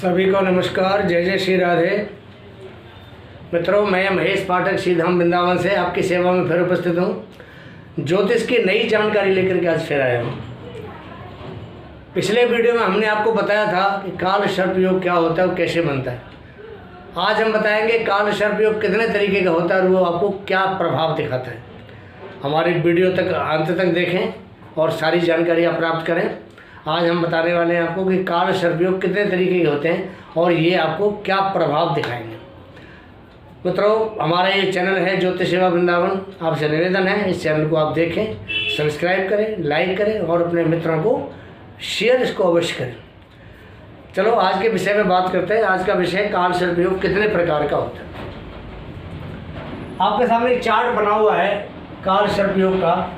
सभी को नमस्कार, जय जय श्री राधे। मित्रों, मैं महेश पाठक श्रीधाम वृंदावन से आपकी सेवा में फिर उपस्थित हूँ। ज्योतिष की नई जानकारी लेकर के आज फिर आया हूँ। पिछले वीडियो में हमने आपको बताया था कि काल सर्प योग क्या होता है और कैसे बनता है। आज हम बताएंगे काल सर्प योग कितने तरीके का होता है और वो आपको क्या प्रभाव दिखाता है। हमारी वीडियो तक अंत तक देखें और सारी जानकारी आप प्राप्त करें। आज हम बताने वाले हैं आपको कि काल सर्प योग कितने तरीके के होते हैं और ये आपको क्या प्रभाव दिखाएंगे। मित्रों, हमारा ये चैनल है ज्योतिष सेवा वृंदावन। आपसे निवेदन है इस चैनल को आप देखें, सब्सक्राइब करें, लाइक करें और अपने मित्रों को शेयर इसको अवश्य करें। चलो आज के विषय में बात करते हैं। आज का विषय काल सर्प योग कितने प्रकार का होता है। आपके सामने एक चार्ट बना हुआ है काल सर्प योग का।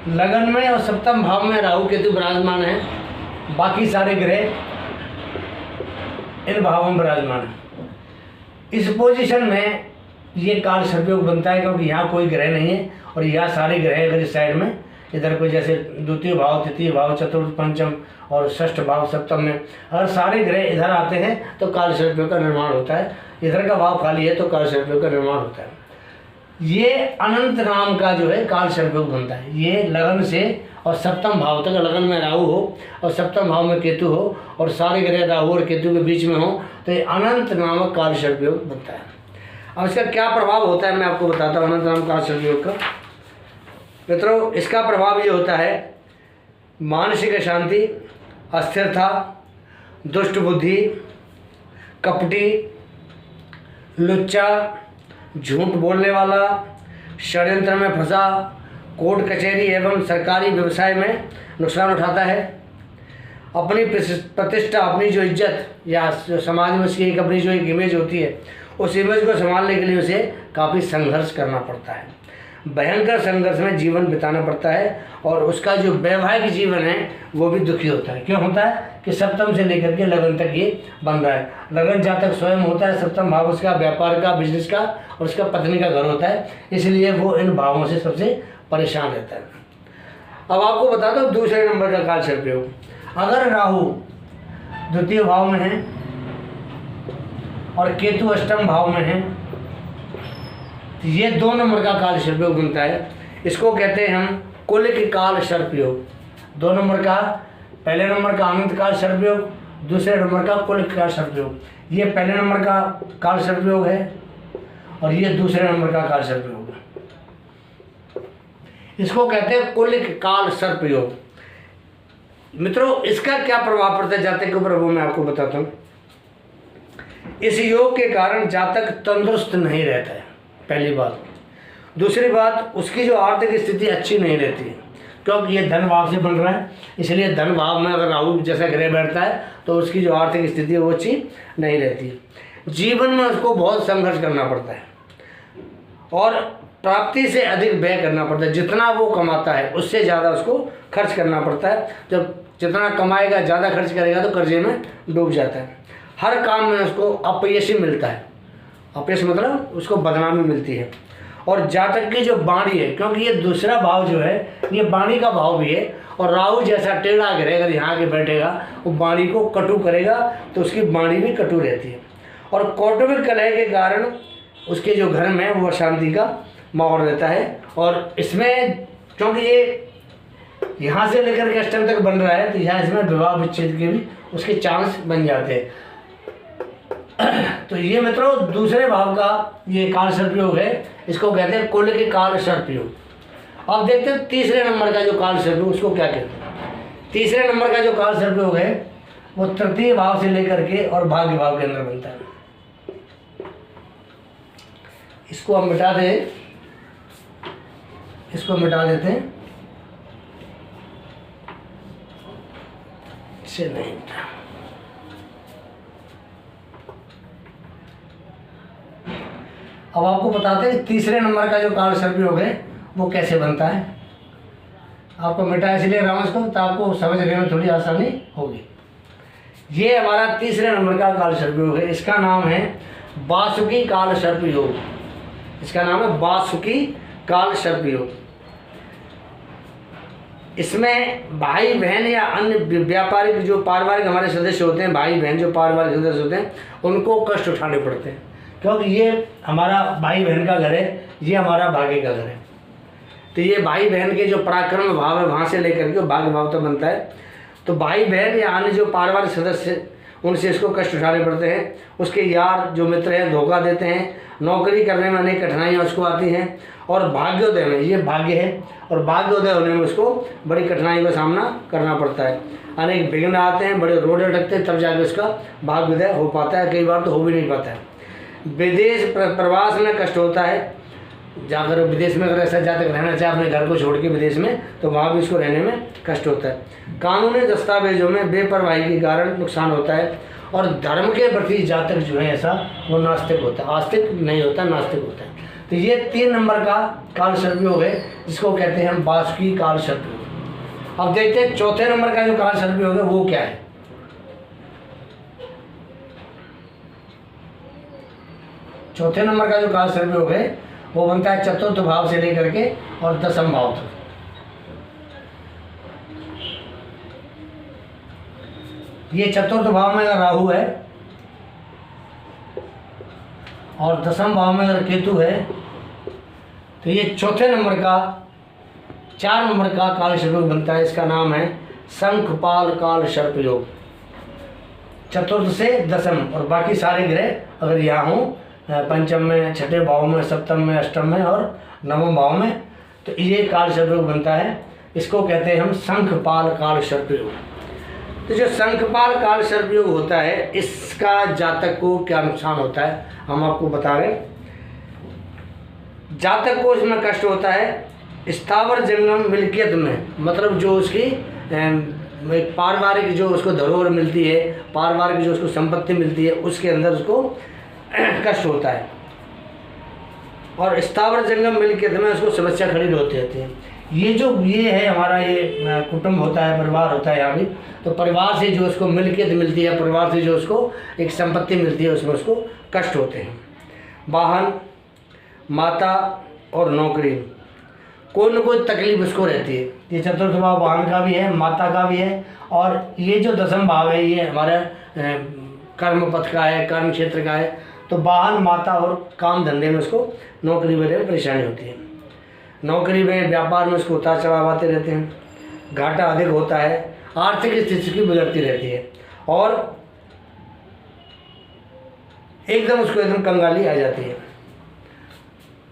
लगन में और सप्तम भाव में राहु केतु विराजमान है, बाकी सारे ग्रह इन भावों में विराजमान है। इस पोजीशन में ये काल सर्प योग बनता है क्योंकि यहाँ कोई ग्रह नहीं है और यहाँ सारे ग्रह अगर इस साइड में इधर कोई जैसे द्वितीय भाव, तृतीय भाव, चतुर्थ, पंचम और षष्ठ भाव, सप्तम में अगर सारे ग्रह इधर आते हैं तो काल सर्प योग का निर्माण होता है। इधर का भाव खाली है तो काल सर्प योग का निर्माण होता है। ये अनंत नाम का जो है काल सर्प योग बनता है। ये लगन से और सप्तम भाव तक, लगन में राहु हो और सप्तम भाव में केतु हो और सारे ग्रह राहु और केतु के बीच में हो तो ये अनंत नामक काल सर्प योग बनता है। अब इसका क्या प्रभाव होता है मैं आपको बताता हूँ। अनंत नाम काल सर्प योग का मित्रों, इसका प्रभाव ये होता है मानसिक अशांति, अस्थिरता, दुष्ट बुद्धि, कपटी, लुच्चा, झूठ बोलने वाला, षड्यंत्र में फंसा, कोर्ट कचहरी एवं सरकारी व्यवसाय में नुकसान उठाता है, अपनी प्रतिष्ठा, अपनी जो इज्जत या समाज में उसकी एक अपनी जो एक इमेज होती है उस इमेज को संभालने के लिए उसे काफ़ी संघर्ष करना पड़ता है। भयंकर संघर्ष में जीवन बिताना पड़ता है और उसका जो वैवाहिक जीवन है वो भी दुखी होता है। क्यों होता है कि सप्तम से लेकर के लगन तक ये बन रहा है। लगन जातक स्वयं होता है, सप्तम भाव उसका व्यापार का, बिजनेस का और उसका पत्नी का घर होता है, इसलिए वो इन भावों से सबसे परेशान रहता है। अब आपको बता दो दूसरे नंबर का काल सर्प योग। अगर राहु द्वितीय भाव में है और केतु अष्टम भाव में है, ये 2 नंबर का काल सर्प योग बनता है। इसको कहते हैं हम कुलिक काल सर्प योग। 2 नंबर का, पहले नंबर का अनंत काल सर्प योग, दूसरे नंबर का कुलिक काल सर्प योग। ये पहले नंबर का काल सर्प योग है और ये दूसरे नंबर का काल सर्प योग है। इसको कहते हैं कुलिक काल सर्प योग। मित्रों, इसका क्या प्रभाव पड़ता है जातक के ऊपर वो मैं आपको बताता हूँ। इस योग के कारण जातक तंदुरुस्त नहीं रहता है, पहली बात। दूसरी बात, उसकी जो आर्थिक स्थिति अच्छी नहीं रहती है क्योंकि ये धन भाव से बन रहा है, इसलिए धन भाव में अगर राहु जैसा ग्रह बैठता है तो उसकी जो आर्थिक स्थिति है वो अच्छी नहीं रहती है। जीवन में उसको बहुत संघर्ष करना पड़ता है और प्राप्ति से अधिक व्यय करना पड़ता है। जितना वो कमाता है उससे ज़्यादा उसको खर्च करना पड़ता है। जब जितना कमाएगा ज़्यादा खर्च करेगा तो कर्जे में डूब जाता है। हर काम में उसको अपयश ही मिलता है। अपयश मतलब उसको बदनामी मिलती है। और जातक की जो वाणी है, क्योंकि ये दूसरा भाव जो है ये वाणी का भाव भी है और राहु जैसा टेढ़ा ग्रह अगर यहाँ के बैठेगा वो वाणी को कटु करेगा तो उसकी वाणी भी कटु रहती है और कौटुंबिक कलह के कारण उसके जो घर में वो अशांति का माहौल रहता है। और इसमें क्योंकि ये यहाँ से लेकर के अष्टम तक बन रहा है तो यहाँ इसमें विवाह विच्छेद के भी उसके चांस बन जाते हैं। तो ये मित्रों दूसरे भाव का ये काल सर्प योग है। इसको कहते हैं कुलिक काल सर्प योग। अब देखते हैं तीसरे नंबर का जो काल सर्प योग उसको क्या कहते हैं। तीसरे नंबर का जो काल सर्प योग है वो तृतीय भाव से लेकर के और भाग्य भाव के अंदर बनता है। इसको हम मिटा दें, इसको मिटा देते हैं, इसे नहीं मिटा। अब आपको बताते हैं तीसरे नंबर का जो काल सर्प योग है वो कैसे बनता है। आपको मिटा इसलिए रहा हूँ इसको तो आपको समझने में थोड़ी आसानी होगी। ये हमारा तीसरे नंबर का काल सर्प योग है। इसका नाम है वासुकी काल सर्प योग। इसका नाम है वासुकी काल सर्प योग। इसमें भाई बहन या अन्य व्यापारिक जो पारिवारिक हमारे सदस्य होते हैं, भाई बहन जो पारिवारिक सदस्य होते हैं, उनको कष्ट उठाने पड़ते हैं, क्योंकि ये हमारा भाई बहन का घर है, ये हमारा भाग्य का घर है। तो ये भाई बहन के जो पराक्रम भाव है वहाँ से लेकर के भाग्य भाव तक बनता है। तो भाई बहन या अन्य जो पारिवारिक सदस्य, उनसे इसको कष्ट उठाने पड़ते हैं। उसके यार जो मित्र हैं धोखा देते हैं, नौकरी करने में अनेक कठिनाइयाँ उसको आती हैं, और भाग्योदय में, ये भाग्य है, और भाग्योदय होने में उसको बड़ी कठिनाई का सामना करना पड़ता है। अनेक विघ्न आते हैं, बड़े रोड अटकते हैं, तब जाके उसका भाग्योदय हो पाता है। कई बार तो हो भी नहीं पाता है। विदेश प्रवास में कष्ट होता है, जाकर विदेश में अगर ऐसा जातक रहना चाहे अपने घर को छोड़ के विदेश में, तो वहाँ भी उसको रहने में कष्ट होता है। कानूनी दस्तावेजों में बेपरवाही के कारण नुकसान होता है, और धर्म के प्रति जातक जो है ऐसा वो नास्तिक होता है, आस्तिक नहीं होता, नास्तिक होता है। तो ये 3 नंबर का काल सर्पयोग है, जिसको कहते हैं हम वासुकी काल सर्पयोग। अब देखते हैं चौथे नंबर का जो काल सर्पयोग है वो क्या है। चौथे नंबर का जो काल सर्पयोग है वो बनता है चतुर्थ भाव से लेकर के और 10वें भाव तक। ये चतुर्थ भाव में अगर राहु है और 10वें भाव में अगर केतु है, तो ये चौथे नंबर का 4 नंबर का काल सर्पयोग बनता है। इसका नाम है शंखपाल काल सर्पयोग। चतुर्थ से 10वें, और बाकी सारे ग्रह अगर यहाँ हों, पंचम में, छठे भाव में, सप्तम में, अष्टम में और 9वें भाव में, तो ये काल सर्पयोग बनता है। इसको कहते हैं हम शंखपाल काल सर्पयोग। तो जो शंखपाल काल सर्पयोग होता है, इसका जातक को क्या नुकसान होता है हम आपको बता रहे। जातक को इसमें कष्ट होता है स्थावर जंगम मिल्कियत में, मतलब जो उसकी पारिवारिक जो उसको धरोहर मिलती है, पारिवारिक जो उसको संपत्ति मिलती है, उसके अंदर उसको कष्ट होता है। और स्थावर जंगम मिल्कियत में उसको समस्या खड़ी होती रहती है। ये है हमारा ये कुटुंब होता है, परिवार होता है यहाँ भी। तो परिवार से जो उसको मिल्कियत मिलती है, परिवार से जो उसको एक संपत्ति मिलती है, उसमें उसको कष्ट होते हैं। वाहन, माता और नौकरी, कोई न कोई तकलीफ उसको रहती है। ये चतुर्थ भाव वाहन का भी है, माता का भी है, और ये जो 10वां भाव है ये हमारा कर्म पथ का है, कर्म क्षेत्र का है। तो वाहन, माता और काम धंधे में उसको नौकरी वगैरह परेशानी होती है। नौकरी में, व्यापार में उसको उतार चढ़ाव आते रहते हैं, घाटा अधिक होता है, आर्थिक स्थिति की बिगड़ती रहती है, और एकदम उसको एकदम कंगाली आ जाती है।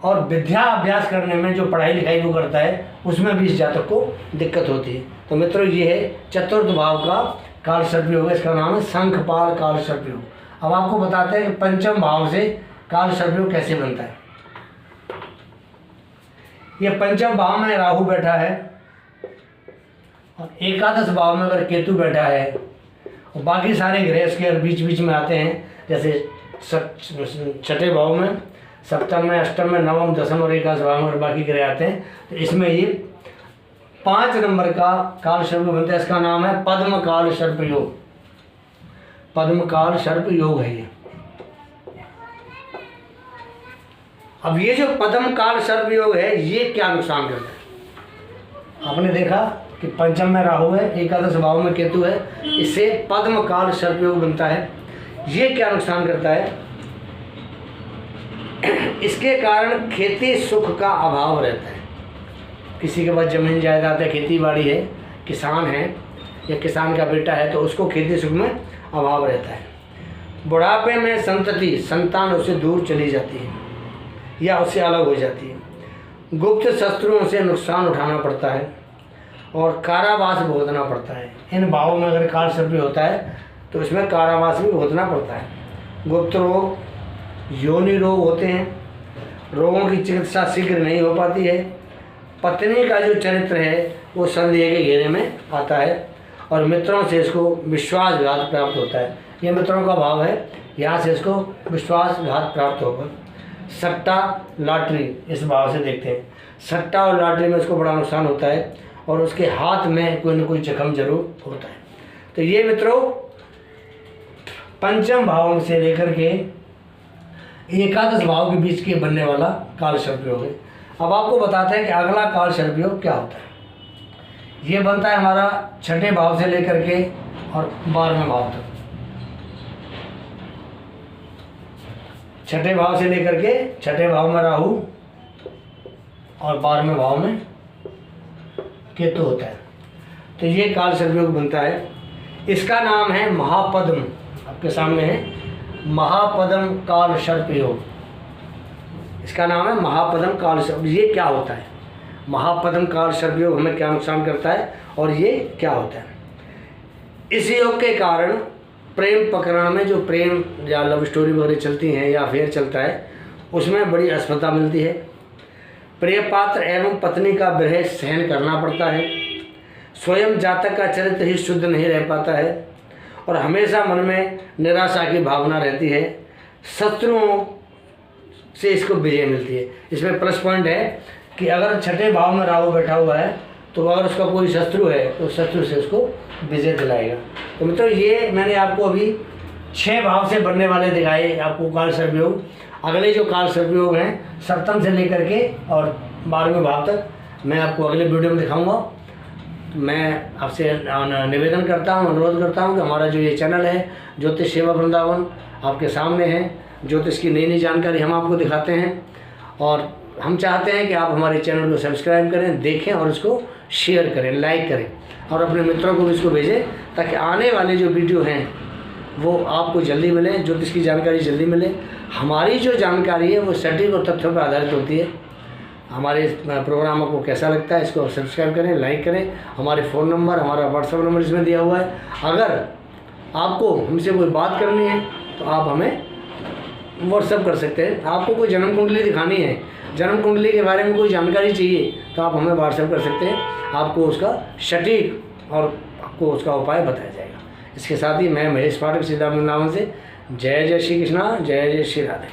और विद्या अभ्यास करने में जो पढ़ाई लिखाई वो करता है, उसमें भी इस जातक को दिक्कत होती है। तो मित्रों, ये है चतुर्थ भाव का काल सर्पयोग, इसका नाम है शंखपाल काल सर्पयोग। अब आपको बताते हैं कि पंचम भाव से काल सर्पयोग कैसे बनता है। ये पंचम भाव में राहु बैठा है, और एकादश भाव में अगर केतु बैठा है, और बाकी सारे ग्रह इसके बीच बीच में आते हैं, जैसे छठे भाव में, सप्तम में, अष्टम में, नवम, 10वें और एकादश भाव में और बाकी ग्रह आते हैं। तो इसमें ये 5 नंबर का काल सर्पयोग बनता है। इसका नाम है पद्म काल सर्पयोग। पद्म काल सर्पयोग है ये। अब ये जो पद्म काल सर्पयोग है, ये क्या नुकसान करता है। आपने देखा कि पंचम में राहु है, एकादश भाव में केतु है, इससे पद्म काल सर्पयोग बनता है। ये क्या नुकसान करता है, इसके कारण खेती सुख का अभाव रहता है। किसी के पास जमीन जायदाद है, खेती बाड़ी है, किसान है या किसान का बेटा है, तो उसको खेती सुख में अभाव रहता है। बुढ़ापे में संतति, संतान उससे दूर चली जाती है या उससे अलग हो जाती है। गुप्त शत्रुओं से नुकसान उठाना पड़ता है और कारावास भुगतना पड़ता है। इन भावों में अगर काल सर्पयोग होता है तो इसमें कारावास भी भुगतना पड़ता है। गुप्त रोग, योनि रोग होते हैं, रोगों की चिकित्सा शीघ्र नहीं हो पाती है। पत्नी का जो चरित्र है वो संदेह के घेरे में आता है, और मित्रों से इसको विश्वासघात प्राप्त होता है। ये मित्रों का भाव है, यहाँ से इसको विश्वासघात प्राप्त होगा। सट्टा, लॉटरी, इस भाव से देखते हैं। सट्टा और लॉटरी में इसको बड़ा नुकसान होता है, और उसके हाथ में कोई न कोई जख्म जरूर होता है। तो ये मित्रों पंचम भाव से लेकर के एकादश भाव के बीच के बनने वाला काल सर्पयोग है। अब आपको बताते हैं कि अगला काल सर्पयोग क्या होता है। ये बनता है हमारा छठे भाव से लेकर के और 12वें भाव तक। छठे भाव से लेकर के, छठे भाव में राहु और 12वें भाव में केतु होता है। तो ये काल सर्पयोग बनता है। इसका नाम है महापद्म, आपके सामने है महापद्म काल सर्प योग। इसका नाम है महापद्म काल सर्प। ये क्या होता है? महापद्म काल सर्प योग हमें क्या नुकसान करता है और ये क्या होता है? इस योग के कारण प्रेम प्रकरण में जो प्रेम या लव स्टोरी वगैरह चलती हैं या अफेयर चलता है, उसमें बड़ी असफलता मिलती है। प्रिय पात्र एवं पत्नी का विरह सहन करना पड़ता है। स्वयं जातक का चरित्र ही शुद्ध नहीं रह पाता है और हमेशा मन में निराशा की भावना रहती है। शत्रुओं से इसको विजय मिलती है। इसमें प्लस पॉइंट है कि अगर छठे भाव में राहु बैठा हुआ है तो अगर उसका कोई शत्रु है तो शत्रु से उसको विजय दिलाएगा। तो मतलब ये मैंने आपको अभी 6 भाव से बनने वाले दिखाए आपको काल सर्पयोग। अगले जो काल सर्पयोग हैं सप्तम से लेकर के और 12वें भाव तक मैं आपको अगले वीडियो में दिखाऊंगा। मैं आपसे निवेदन करता हूं, अनुरोध करता हूं कि हमारा जो ये चैनल है ज्योतिष सेवा वृंदावन आपके सामने है। ज्योतिष की नई नई जानकारी हम आपको दिखाते हैं और हम चाहते हैं कि आप हमारे चैनल को सब्सक्राइब करें, देखें और उसको शेयर करें, लाइक करें और अपने मित्रों को भी इसको भेजें ताकि आने वाले जो वीडियो हैं वो आपको जल्दी मिले, ज्योतिष की जानकारी जल्दी मिले। हमारी जो जानकारी है वो सटीक और तथ्यों पर आधारित होती है। हमारे प्रोग्राम को कैसा लगता है इसको सब्सक्राइब करें, लाइक करें। हमारे फ़ोन नंबर, हमारा व्हाट्सएप नंबर इसमें दिया हुआ है। अगर आपको हमसे कोई बात करनी है तो आप हमें व्हाट्सएप कर सकते हैं। आपको कोई जन्म कुंडली दिखानी है, जन्म कुंडली के बारे में कोई जानकारी चाहिए तो आप हमें व्हाट्सएप कर सकते हैं। आपको उसका सटीक और आपको उसका उपाय बताया जाएगा। इसके साथ ही मैं महेश पाठक सीधा वृंदावन से। जय जय श्री कृष्णा, जय जय श्री राधे।